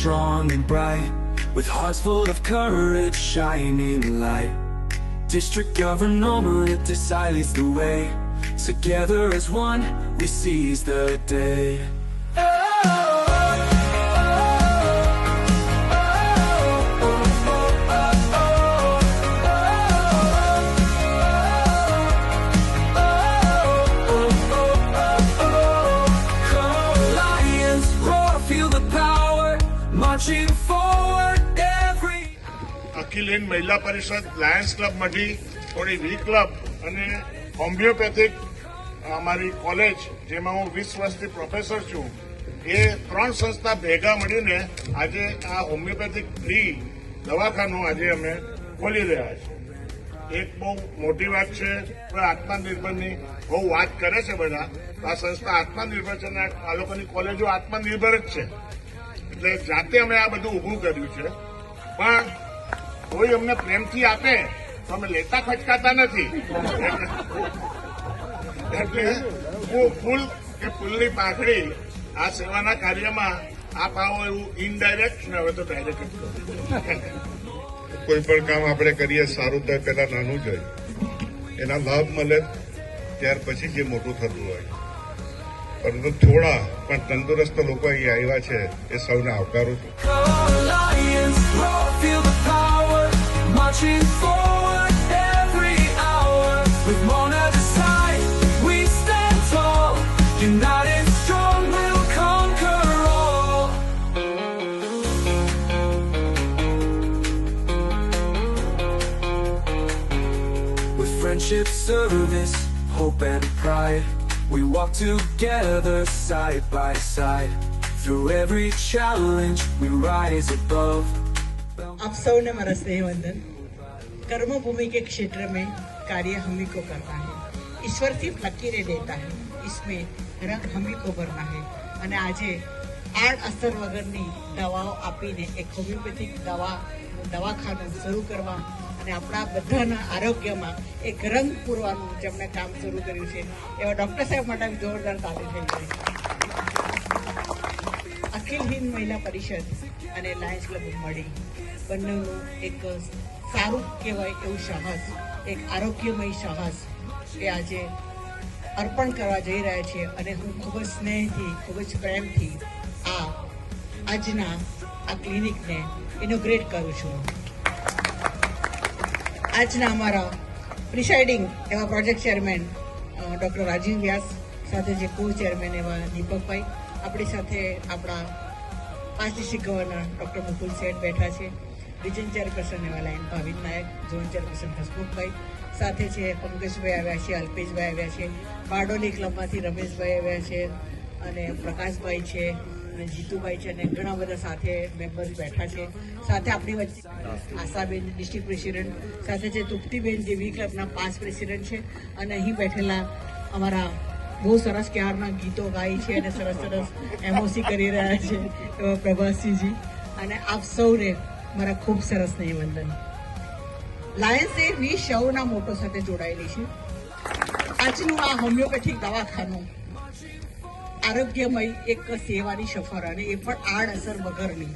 strong and bright, with hearts full of courage, shining light. District Governor Desai leads the way. Together as one, we seize the day. અખિલ હિન્દ મહિલા પરિષદ, Lions club મઢી, થોડી વી club અને homeopathic અમારી college, જેમાં હું 20 વર્ષથી professor છું, એ 3 સંસ્થા ભેગા મળીને આજે આ હોમિયોપેથિક ફ્રી દવાખાનું આજે અમે ખોલી રહ્યા છીએ. એક બહુ મોટી વાત છે. આત્મનિર્ભરની બહુ વાત કરે છે બધા. આ સંસ્થા આત્મનિર્ભર છે અને આ લોકોની કોલેજો આત્મનિર્ભર જ છે. એટલે જાતે અમે આ બધું ઊભું કર્યું છે. પણ કોઈ અમને પ્રેમથી આપે તો અમે લેતા ખચકાતા નથી. એટલે હું ફૂલ કે ફૂલની પાંખડી આ સેવાના કાર્યમાં આપ આવો એવું ઇનડાયરેક્ટ ને હવે તો ડાયરેક્ટ. કોઈ પણ કામ આપણે કરીએ સારું તો પેલા નાનું જ હોય, એના લાભ મળે ત્યાર પછી જે મોટું થતું હોય. પરંતુ થોડા પણ તંદુરસ્ત લોકો અહીં આવ્યા છે એ સૌને આવકારું છું. Friendship, service, hope and pride, we walk together side by side. Through every challenge, we rise above. आप सबने मेरा स्नेह वंदन. कर्म भूमि के क्षेत्र में कार्य हम ही को करना है. ईश्वर सिर्फ लकीरें देता है, इसमें रंग हम ही को भरना है. અને આજે આડ અસર વગરની દવાઓ આપીને એક હોમિયોપેથિક દવાખાનું શરૂ કરવા અને આપણા બધાના આરોગ્યમાં એક રંગ પૂરવાનું જેમણે કામ શરૂ કર્યું છે એવા ડૉક્ટર સાહેબ માટે જોરદાર તાળી થઈ ગઈ. અખિલ હિન્દ મહિલા પરિષદ અને લાયન્સ ક્લબ મળી બંનેનું એક સારું કહેવાય એવું સાહસ, એક આરોગ્યમય સાહસ એ આજે અર્પણ કરવા જઈ રહ્યા છે. અને હું ખૂબ જ સ્નેહથી, ખૂબ જ પ્રેમથી આજના આ ક્લિનિકને ઇનોગ્રેટ કરું છું. આજના અમારા પ્રિસાઇડિંગ એવા પ્રોજેક્ટ ચેરમેન ડૉક્ટર રાજીવ વ્યાસ, સાથે જે કો ચેરમેન એવા દીપકભાઈ, આપણી સાથે આપણા 5 ડિસ્ટ્રિક્ટ ગવર્નર ડૉક્ટર મુકુલ શેઠ બેઠા છે, રિજન ચેરપર્સન એવા લાઈન ભાવિન નાયક, ઝોન ચેરપર્સન હસમુખભાઈ, સાથે છે પંકજભાઈ આવ્યા છે, અલ્પેશભાઈ આવ્યા છે, બારડોલી ક્લબમાંથી રમેશભાઈ આવ્યા છે, અને પ્રકાશભાઈ છે, અને જીતુભાઈ છે, અને ઘણા બધા સાથે મેમ્બર્સ બેઠા છે. સાથે આપણી વચ્ચે આશાબેન ડિસ્ટ્રિક્ટ પ્રેસિડેન્ટ, સાથે છે તુપ્તિબેન જે વી ક્લબના 5 પ્રેસિડેન્ટ છે, અને અહીં બેઠેલા અમારા બહુ સરસ ક્યારના ગીતો ગાય છે અને સરસ સરસ એમઓસી કરી રહ્યા છે એવા પ્રભાસિંહજી. અને આપ સૌને મારા ખૂબ સરસ સ્નેહવંદન. લાયન્સ એ 20 સૌના મોટો સાથે જોડાયેલી છે. આજનું આ હોમિયોપેથિક દવાખાનું આરોગ્યમય એક સેવાની સફર, અને એ પણ આડઅસર વગરની.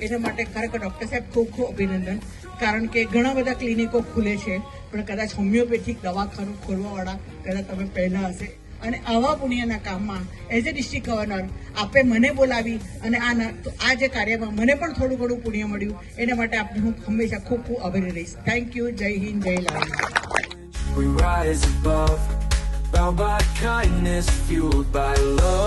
એના માટે ખરેખર ડૉક્ટર સાહેબ ખૂબ ખૂબ અભિનંદન. કારણ કે ઘણા બધા ક્લિનિકો ખુલે છે, પણ કદાચ હોમિયોપેથિક દવાખાનું ખોલવાવાળા કદાચ તમે પહેલાં હશે. અને આવા પુણ્યના કામમાં એઝ એ ડિસ્ટ્રિક્ટ ગવર્નર આપે મને બોલાવી અને આ જે કાર્યમાં મને પણ થોડું ઘણું પુણ્ય મળ્યું, એના માટે આપને હું હંમેશા ખૂબ ખૂબ આભારી રહીશ. Thank you. જય હિન્દ, જય લાલ. We rise above, bound by kindness, fueled by love.